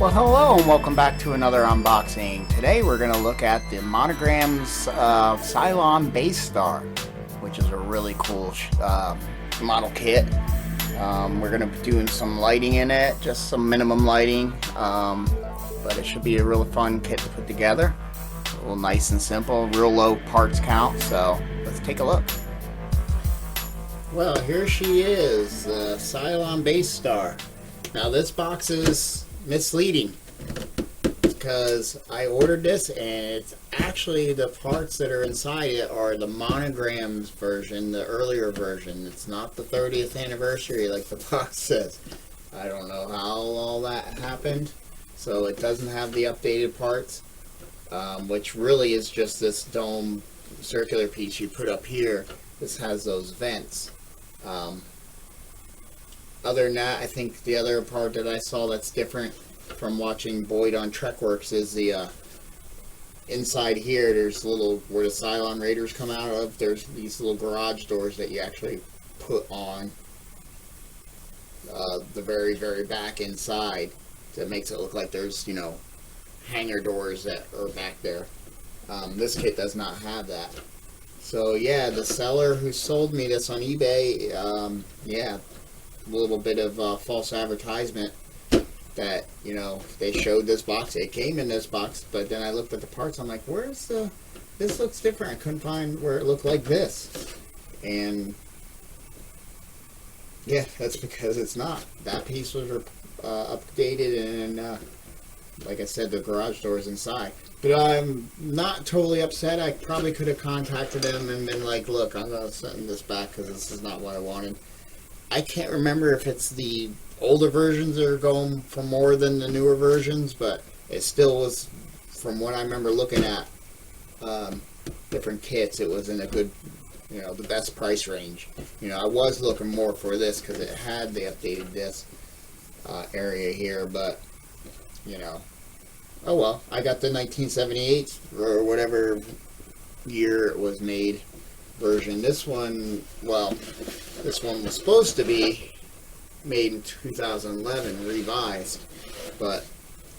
Well, hello and welcome back to another unboxing. Today we're going to look at the Monogram's Cylon Basestar, which is a really cool model kit. We're going to be doing some lighting in it, just some minimum lighting, but it should be a really fun kit to put together. A little nice and simple, real low parts count, so let's take a look. Well, here she is, the Cylon Basestar. Now this box is misleading because I ordered this and it's actually the parts that are inside it are the Monogram's version, the earlier version. It's not the 30th anniversary like the box says. I don't know how all that happened, so it doesn't have the updated parts, which really is just this dome circular piece you put up here. This has those vents. Other than that, I think the other part that I saw that's different from watching Boyd on Trekworks is the inside here. There's a little, where the Cylon Raiders come out of, there's these little garage doors that you actually put on the very, very back inside. That makes it look like there's, you know, hangar doors that are back there. This kit does not have that. So yeah, the seller who sold me this on eBay, yeah, a little bit of false advertisement that, you know, they showed this box, it came in this box, but then I looked at the parts, I'm like, where's the, this looks different, I couldn't find where it looked like this, and yeah, that's because it's not. That piece was updated, and like I said, the garage door is inside. But I'm not totally upset. I probably could have contacted them and been like, look, I'm going to send this back because this is not what I wanted. I can't remember if it's the older versions that are going for more than the newer versions, but it still was, from what I remember looking at different kits, it was in a good, you know, the best price range. You know, I was looking more for this because it had the updated disc area here, but, you know, oh well, I got the 1978 or whatever year it was made version. This one, well, this one was supposed to be made in 2011, revised, but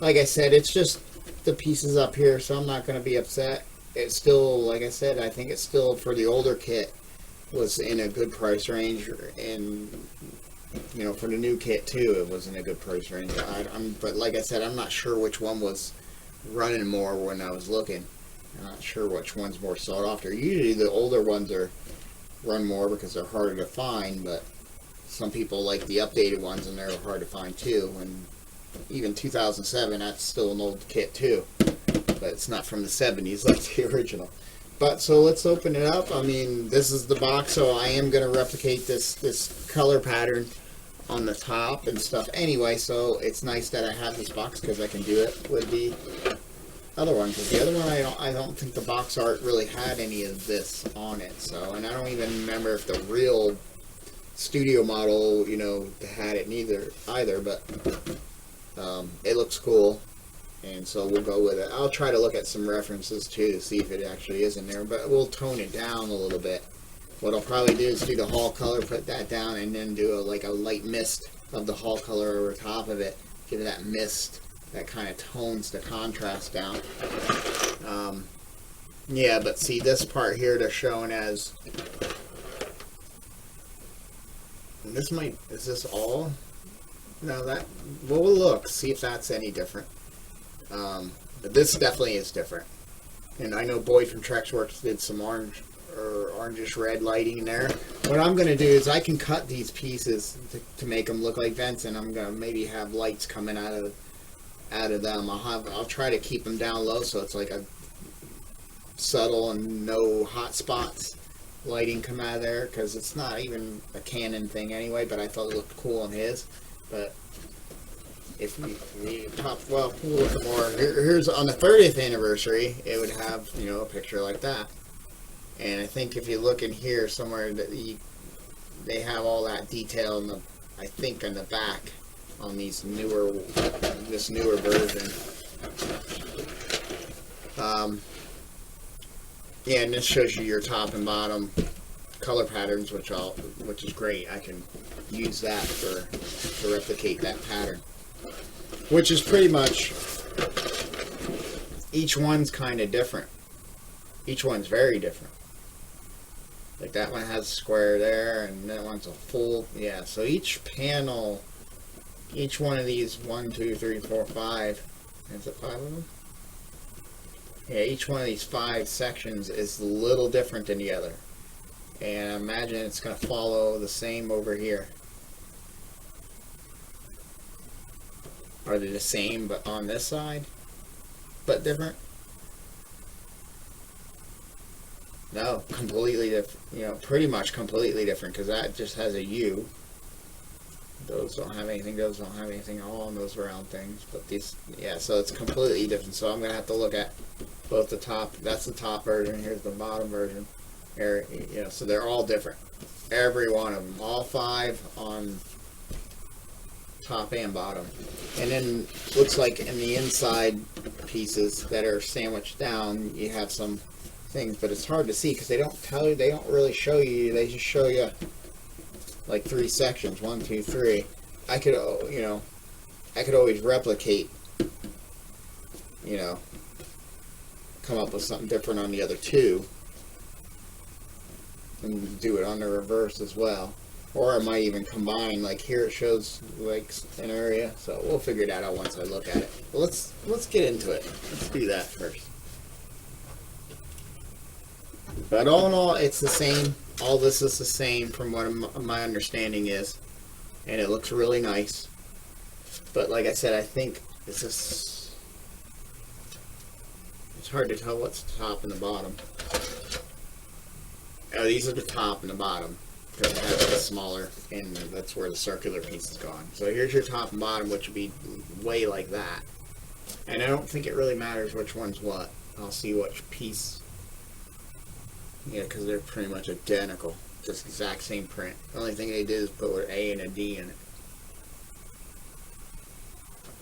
like I said, it's just the pieces up here, so I'm not going to be upset. It's still, like I said, I think it's still, for the older kit, was in a good price range, and you know, for the new kit too, it was in a good price range. But like I said, I'm not sure which one was running more when I was looking. I'm not sure which one's more sought after. Usually the older ones run more because they're harder to find, but some people like the updated ones and they're hard to find too. And even 2007, that's still an old kit too, but it's not from the 70s like the original. But so let's open it up. I mean, this is the box, so I am going to replicate this color pattern on the top and stuff anyway, so it's nice that I have this box because I can do it with the other one. Because the other one, I don't think the box art really had any of this on it, so, and I don't even remember if the real studio model, you know, had it either, but it looks cool, and so we'll go with it. I'll try to look at some references too to see if it actually is in there, but we'll tone it down a little bit. What I'll probably do is do the hull color, put that down, and then do like a light mist of the hull color over top of it. Give it that mist that kind of tones the contrast down. Yeah, but see, this part here they're showing as, this might, is this all? No, that, we'll look, see if that's any different. But this definitely is different. And I know Boyd from Trekworks did some orange or orangish red lighting in there. What I'm going to do is I can cut these pieces to make them look like vents, and I'm going to maybe have lights coming out of them. I'll try to keep them down low so it's like a subtle and no hot spots lighting come out of there, because it's not even a Canon thing anyway, but I thought it looked cool on his. But if we pop, well, we'll look at more. Here's on the 30th anniversary, it would have, you know, a picture like that. And I think if you look in here somewhere, that they have all that detail in the, I think, in the back on these newer, this newer version. Yeah, and this shows you your top and bottom color patterns, which is great. I can use that to replicate that pattern. which is pretty much, each one's kind of different. Each one's very different. Like that one has a square there, and that one's a full, yeah, so each panel, each one of these, 1, 2, 3, 4, 5, is it 5 of them? Yeah, each one of these 5 sections is a little different than the other. And I imagine it's going to follow the same over here. Are they the same but on this side? But different? No, completely different. You know, pretty much completely different, because that just has a U. Those don't have anything, those don't have anything, all on those round things. But these, yeah, so it's completely different. So I'm going to have to look at both the top, that's the top version, here's the bottom version. Here, you know, so they're all different. Every one of them, all 5 on top and bottom. And then looks like in the inside pieces that are sandwiched down, you have some things, but it's hard to see because they don't tell you, they don't really show you, they just show you like 3 sections, 1, 2, 3. I could, you know, I could always replicate, you know, come up with something different on the other 2 and do it on the reverse as well. Or I might even combine, like here it shows like an area, so we'll figure that out once I look at it. But let's get into it. Let's do that first. But all in all, it's the same. All this is the same from what my understanding is, and it looks really nice. But like I said, I think this is, it's hard to tell what's the top and the bottom. Oh, these are the top and the bottom, because it has the smaller, and that's where the circular piece is gone. So here's your top and bottom, which would be way like that. And I don't think it really matters which one's what. I'll see which piece. Yeah, because they're pretty much identical. Just exact same print. The only thing they did is put an A and a D in it.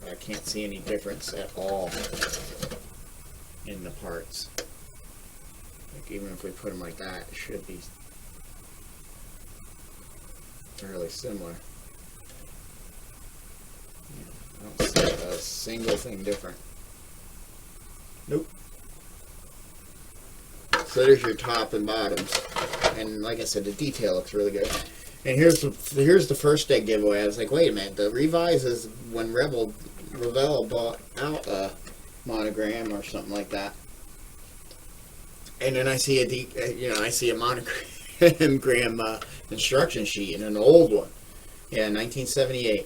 I can't see any difference at all in the parts. Like even if we put them like that, it should be fairly similar. Yeah, I don't see a single thing different. Nope. So there's your top and bottoms, and like I said, the detail looks really good. And here's the first egg giveaway. I was like, wait a minute, the revise is when Revell bought out a monogram or something like that. And then I see a monogram instruction sheet in an old one. Yeah, 1978.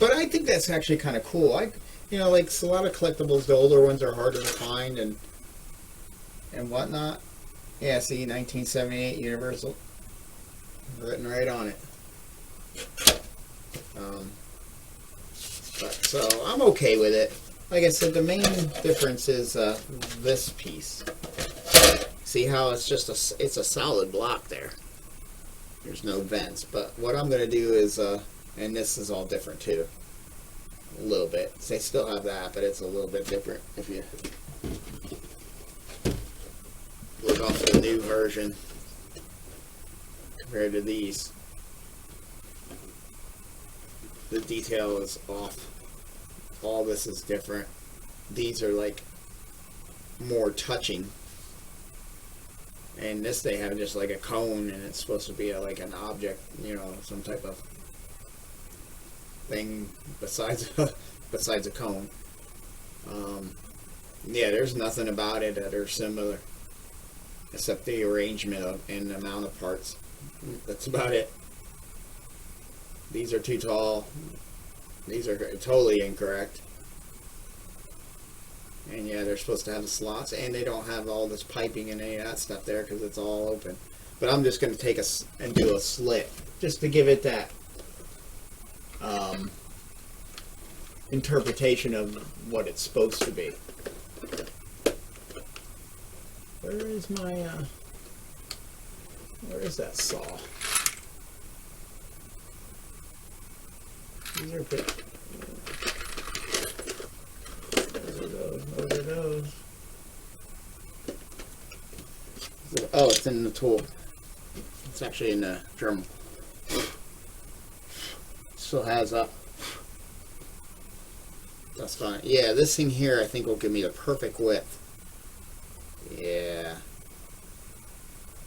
But I think that's actually kind of cool. Like a lot of collectibles, the older ones are harder to find and whatnot. Yeah, see, 1978 Universal, written right on it. But so I'm okay with it. Like I said, the main difference is this piece. See how it's just it's a solid block there. There's no vents. But what I'm going to do is, and this is all different too, a little bit. They still have that, but it's a little bit different if you look off the new version compared to these. The detail is off. All this is different. These are like more touching. And this they have just like a cone, and it's supposed to be like an object, some type of thing besides a cone. Yeah, there's nothing about it that are similar, except the arrangement and the amount of parts. That's about it. These are too tall. These are totally incorrect. And yeah, they're supposed to have the slots, and they don't have all this piping and any of that stuff there because it's all open. But I'm just going to take and do a slit just to give it that interpretation of what it's supposed to be. Where is my where is that saw? These are pretty. Those are those. Oh, it's in the tool. It's actually in the Dremel. Still has That's fine. Yeah, this thing here I think will give me the perfect width. Yeah.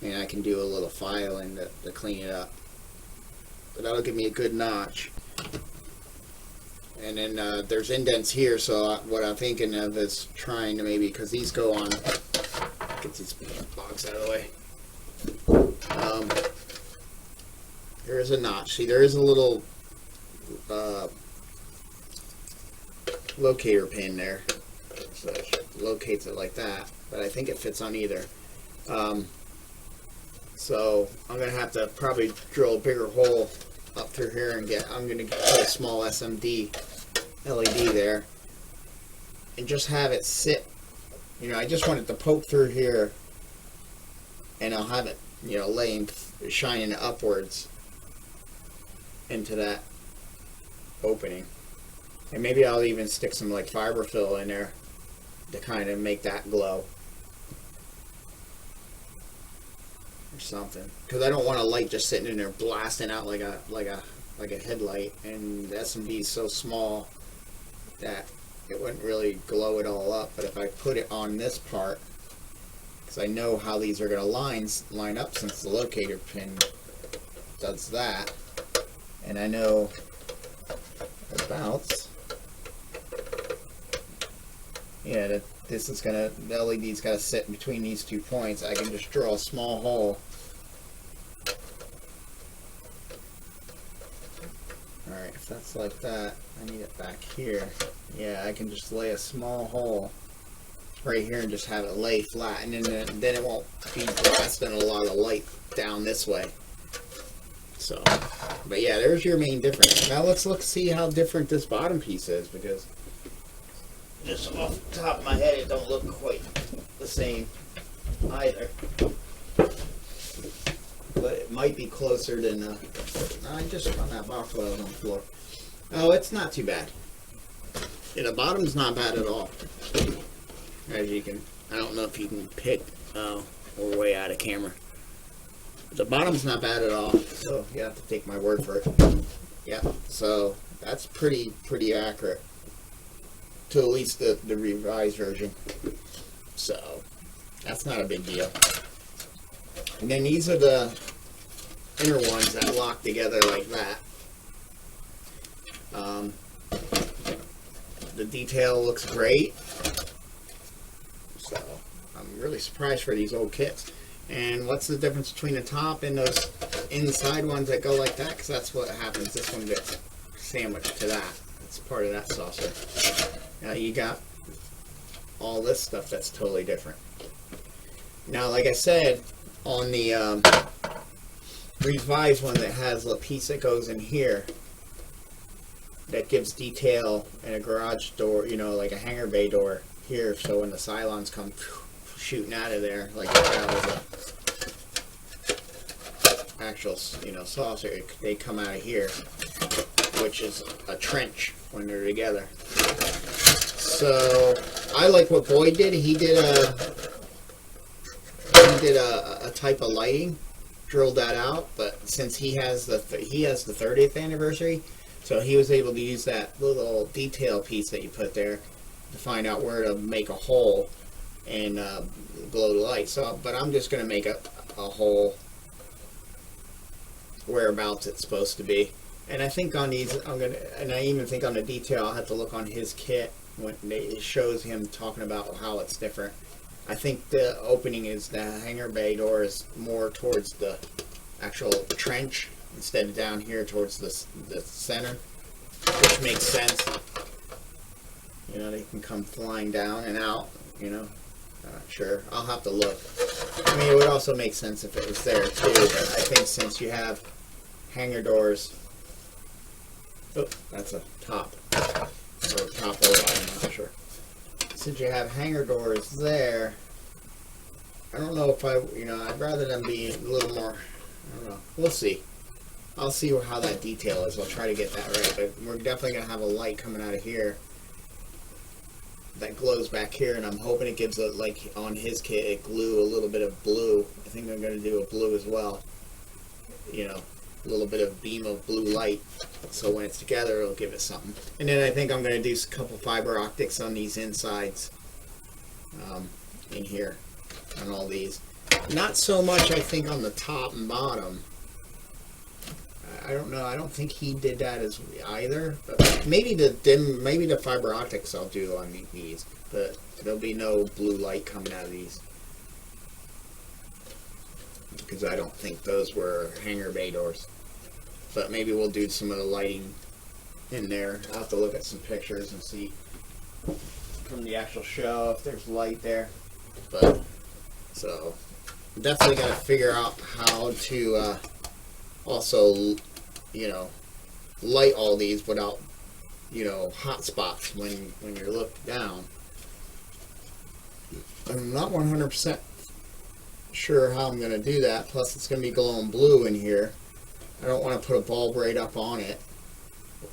And I can do a little filing to clean it up. But that'll give me a good notch. And then there's indents here, so what I'm thinking of is trying to maybe, because these go on, get these blocks out of the way. There is a notch. See, there is a little locator pin there. So it locates it like that, but I think it fits on either. So I'm going to have to probably drill a bigger hole up through here and I'm going to put a small SMD LED there and just have it sit. You know, I just want it to poke through here, and I'll have it, you know, shining upwards into that opening. And maybe I'll even stick some like fiber fill in there to kind of make that glow or something, because I don't want a light just sitting in there blasting out like a headlight, and the SMD is so small that it wouldn't really glow it all up. But if I put it on this part, because I know how these are going to line up, since the locator pin does that, and I know about, yeah, that this is gonna, the LED's got to sit between these 2 points. I can just draw a small hole. Alright, if that's like that, I need it back here. Yeah, I can just lay a small hole right here and just have it lay flat, and then it won't be blasting a lot of light down this way. So, but yeah, there's your main difference. Now let's see how different this bottom piece is, because just off the top of my head, it don't look quite the same either. But it might be closer than, I just found that box while I was on the floor. Oh, it's not too bad. Yeah, the bottom's not bad at all. As you can, I don't know if you can pick, we're way out of camera. The bottom's not bad at all, so you have to take my word for it. Yeah, so that's pretty accurate to at least the revised version. So that's not a big deal. And then these are the inner ones that lock together like that. The detail looks great. So I'm really surprised for these old kits. And what's the difference between the top and those inside ones that go like that? Because that's what happens. This one gets sandwiched to that. It's part of that saucer. Now you got all this stuff that's totally different. Now, like I said, on the revised one that has a piece that goes in here that gives detail in a garage door, you know, like a hangar bay door here, so when the Cylons come shooting out of there, like that was a actual, you know, saucer, they come out of here, which is a trench when they're together. So I like what Boyd did. He did a type of lighting, drilled that out, but since he has the 30th anniversary, so he was able to use that little detail piece that you put there to find out where to make a hole and glow the light. So, but I'm just going to make a hole whereabouts it's supposed to be. And I think on these, and I even think on the detail, I'll have to look on his kit when it shows him talking about how it's different. I think the opening is the hangar bay door is more towards the actual trench instead of down here towards the center, which makes sense. You know, they can come flying down and out, you know. Sure, I'll have to look. I mean, it would also make sense if it was there too, but I think since you have hangar doors, oh, that's a top, or top or bottom, I'm not sure. Since you have hangar doors there, I don't know if I'd rather them be a little more, I don't know, we'll see. I'll see how that detail is. I'll try to get that right, but we're definitely going to have a light coming out of here that glows back here, and I'm hoping it gives like on his kit, it glue a little bit of blue. I think I'm going to do a blue as well, you know, little bit of beam of blue light. So when it's together, it'll give it something. And then I think I'm going to do a couple fiber optics on these insides in here, on all these. Not so much, I think, on the top and bottom. I don't know. I don't think he did that as either. But maybe the fiber optics I'll do on these. But there'll be no blue light coming out of these, because I don't think those were hangar bay doors. But maybe we'll do some of the lighting in there. I'll have to look at some pictures and see from the actual show if there's light there. But so definitely got to figure out how to also, you know, light all these without, you know, hot spots when you're looked down. I'm not 100% sure how I'm going to do that. Plus, it's going to be glowing blue in here. I don't want to put a bulb right up on it.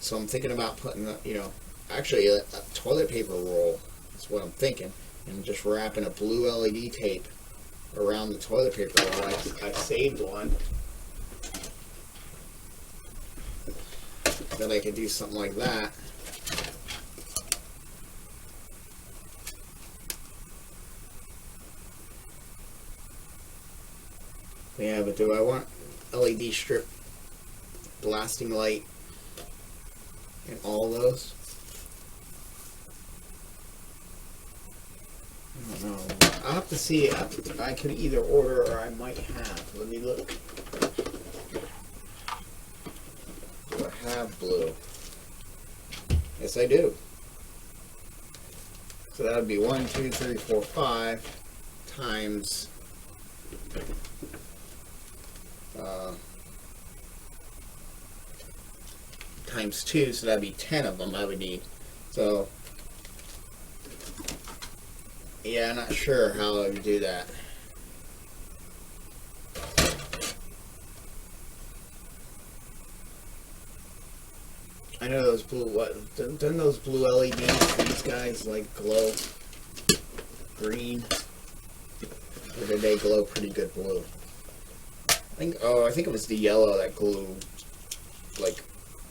So I'm thinking about putting, you know, actually a toilet paper roll. That's what I'm thinking. And just wrapping a blue LED tape around the toilet paper roll. I saved one. That I could do something like that. Yeah, but do I want LED strip blasting light in all those? I don't know. I'll have to see. I can either order or I might have. Let me look. Do I have blue? Yes, I do. So that would be 1, 2, 3, 4, 5 times times 2, so that'd be 10 of them I would need. So yeah, I'm not sure how I would do that. I know those blue, doesn't those blue LEDs, these guys like glow green? Or did they glow pretty good blue? I think it was the yellow that glowed, like,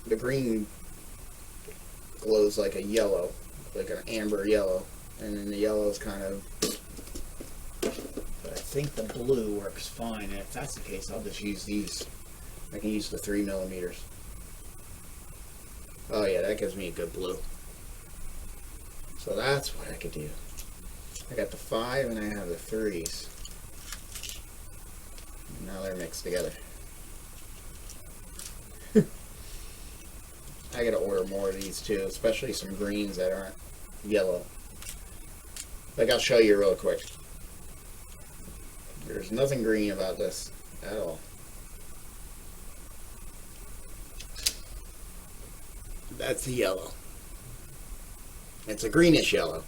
the green glows like a yellow, like an amber yellow, and then the yellow is kind of, but I think the blue works fine, and if that's the case, I'll just use these. I can use the 3mm. Oh yeah, that gives me a good blue. So that's what I could do. I got the 5 and I have the 3s. Now they're mixed together. I gotta order more of these too, especially some greens that aren't yellow. Like, I'll show you real quick. There's nothing green about this at all. That's the yellow. It's a greenish yellow,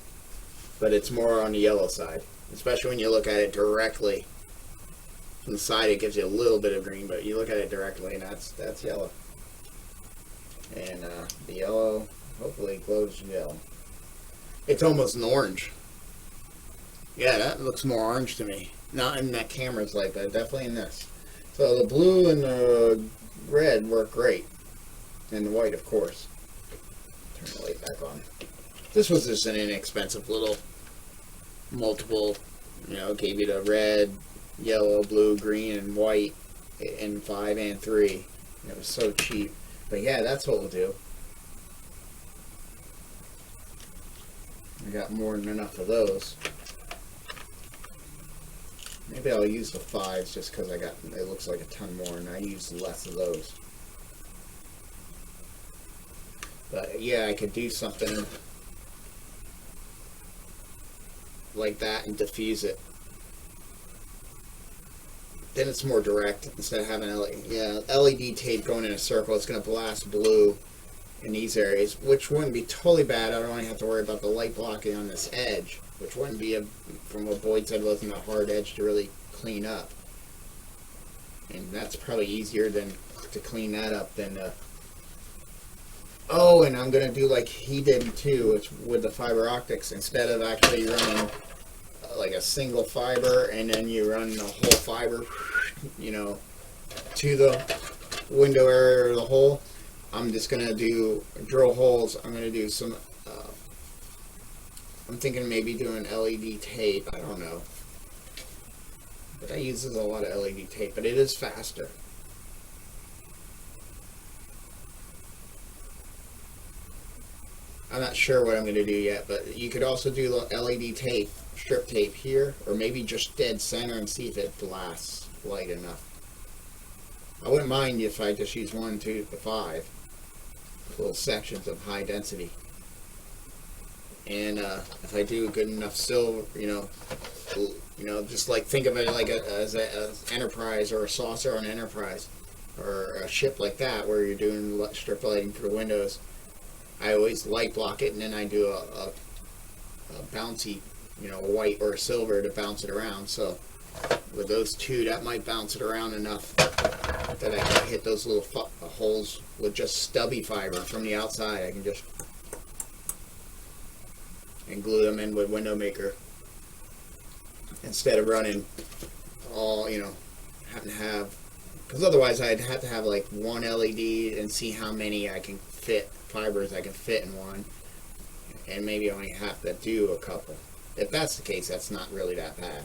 but it's more on the yellow side, especially when you look at it directly. From the side, it gives you a little bit of green, but you look at it directly, and that's yellow. And the yellow hopefully glows yellow. It's almost an orange. Yeah, that looks more orange to me. Not in that camera's light, but definitely in this. So the blue and the red work great. And the white, of course. Turn the light back on. This was just an inexpensive little multiple, you know, gave you the red, yellow, blue, green, and white in 5 and 3. And it was so cheap. But yeah, that's what we'll do. I got more than enough of those. Maybe I'll use the 5s just because it looks like a ton more, and I use less of those. But yeah, I could do something like that and diffuse it. Then it's more direct instead of having LED tape going in a circle. It's going to blast blue in these areas, which wouldn't be totally bad. I don't only have to worry about the light blocking on this edge, which wouldn't be, from what Boyd said, wasn't a hard edge to really clean up. And that's probably easier to clean that up than oh, and I'm going to do like he did too, with the fiber optics. Instead of actually running like a single fiber and then you run the whole fiber, you know, to the window area or the hole, I'm just going to do drill holes. I'm going to do some, I'm thinking maybe doing LED tape. I don't know. But that uses a lot of LED tape, but it is faster. I'm not sure what I'm going to do yet, but you could also do LED tape, strip tape here, or maybe just dead center and see if it lasts light enough. I wouldn't mind if I just use 1, 2, 5 little sections of high density. And if I do good enough silver, just like think of it like as an Enterprise or a saucer on Enterprise, or a ship like that where you're doing strip lighting for the windows. I always light block it, and then I do a bouncy, a white or a silver to bounce it around. So with those two, that might bounce it around enough that I can hit those little holes with just stubby fiber from the outside. I can just and glue them in with window maker instead of running all, having to have, because otherwise I'd have to have like one LED and see how many I can fit, fibers I can fit in one, and maybe only have to do a couple. If that's the case, that's not really that bad.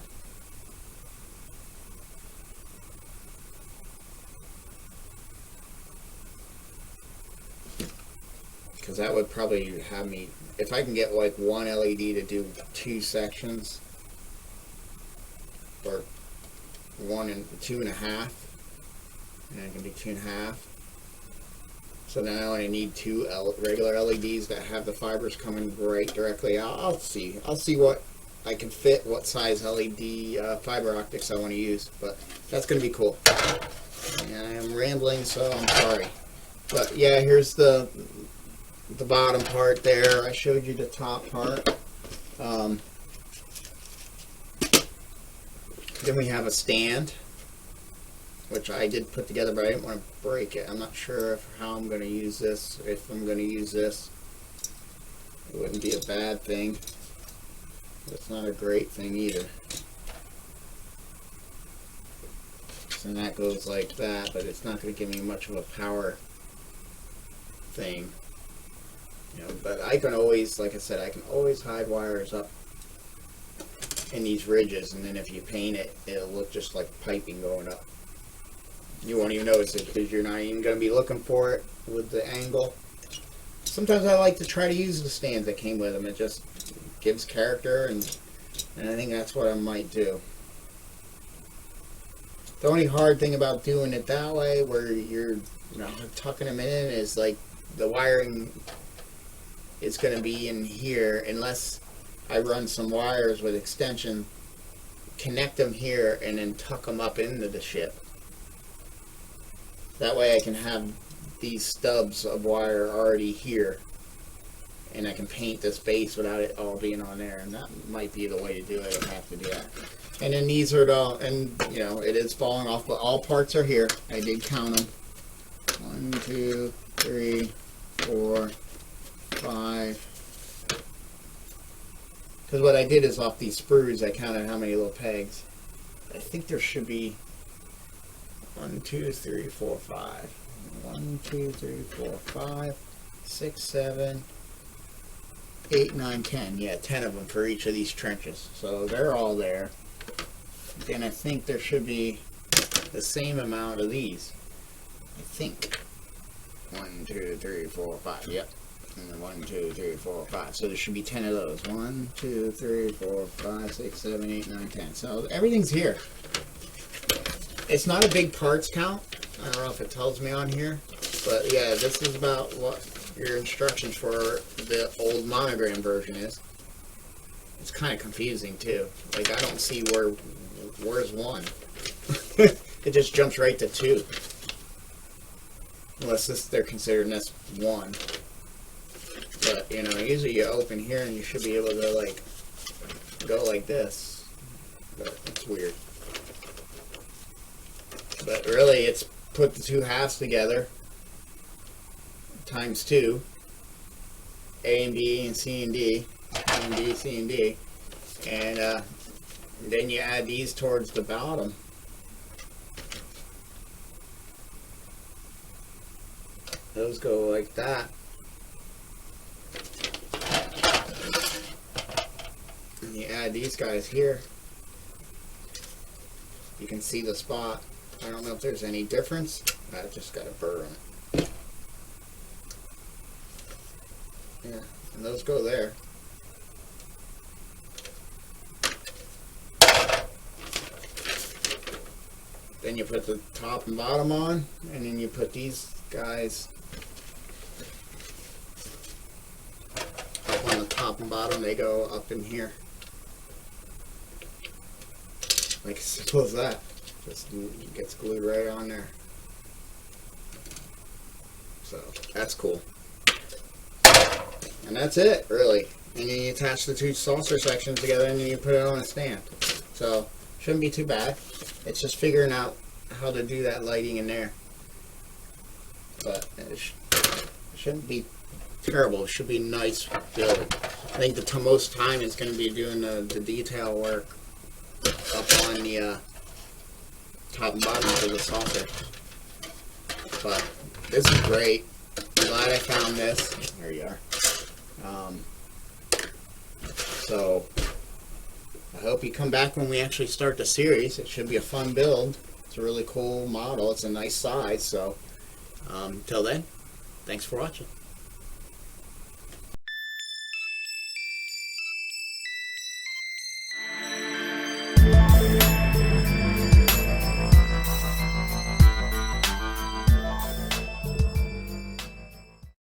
Because that would probably have me, if I can get like one LED to do 2 sections, or 1 and 2.5, and I can do 2.5. So then I only need 2 regular LEDs that have the fibers coming right directly out. I'll see what I can fit, what size LED fiber optics I want to use, but that's going to be cool. And I am rambling, so I'm sorry. But yeah, here's the bottom part there. I showed you the top part. Then we have a stand, which I did put together, but I didn't want to break it. I'm not sure how I'm going to use this. If I'm going to use this, it wouldn't be a bad thing. But it's not a great thing either. And that goes like that, but it's not going to give me much of a power thing. But I can always, like I said, I can always hide wires up in these ridges, and then if you paint it, it'll look just like piping going up. You won't even notice it because you're not even going to be looking for it with the angle. Sometimes I like to try to use the stands that came with them. It just gives character, and I think that's what I might do. The only hard thing about doing it that way, where you're tucking them in, is like the wiring is going to be in here unless I run some wires with extension, connect them here, and then tuck them up into the ship. That way I can have these stubs of wire already here, and I can paint this base without it all being on there, and that might be the way to do it. I have to do that. And then these are the, and it is falling off, but all parts are here. I did count them. 1, 2, 3, 4, 5. Because what I did is off these sprues, I counted how many little pegs. I think there should be 1, 2, 3, 4, 5. 1, 2, 3, 4, 5, 6, 7, 8, 9, 10. Yeah, 10 of them for each of these trenches. So they're all there. Then I think there should be the same amount of these. I think 1, 2, 3, 4, 5. Yep. And 1, 2, 3, 4, 5. So there should be 10 of those. 1, 2, 3, 4, 5, 6, 7, 8, 9, 10. So everything's here. It's not a big parts count. I don't know if it tells me on here, but yeah, this is about what your instructions for the old Monogram version is. It's kind of confusing too. Like, I don't see where's 1. It just jumps right to 2. Unless they're considering this 1. But usually you open here and you should be able to like go like this. But it's weird. But really, it's put the 2 halves together times 2, A and B and C and D, A and B, C and D, and then you add these towards the bottom, those go like that. And you add these guys here. You can see the spot. I don't know if there's any difference. I just got a burr on it. Yeah, and those go there. Then you put the top and bottom on, and then you put these guys up on the top and bottom. They go up in here. Like as simple as that. Just gets glued right on there. So that's cool. And that's it, really. And then you attach the two saucer sections together and then you put it on a stand. So shouldn't be too bad. It's just figuring out how to do that lighting in there. But it shouldn't be terrible. It should be a nice build. I think the most time is going to be doing the detail work up on the top and bottom of the saucer. But this is great. I'm glad I found this. There you are. So I hope you come back when we actually start the series. It should be a fun build. It's a really cool model. It's a nice size. So till then, thanks for watching.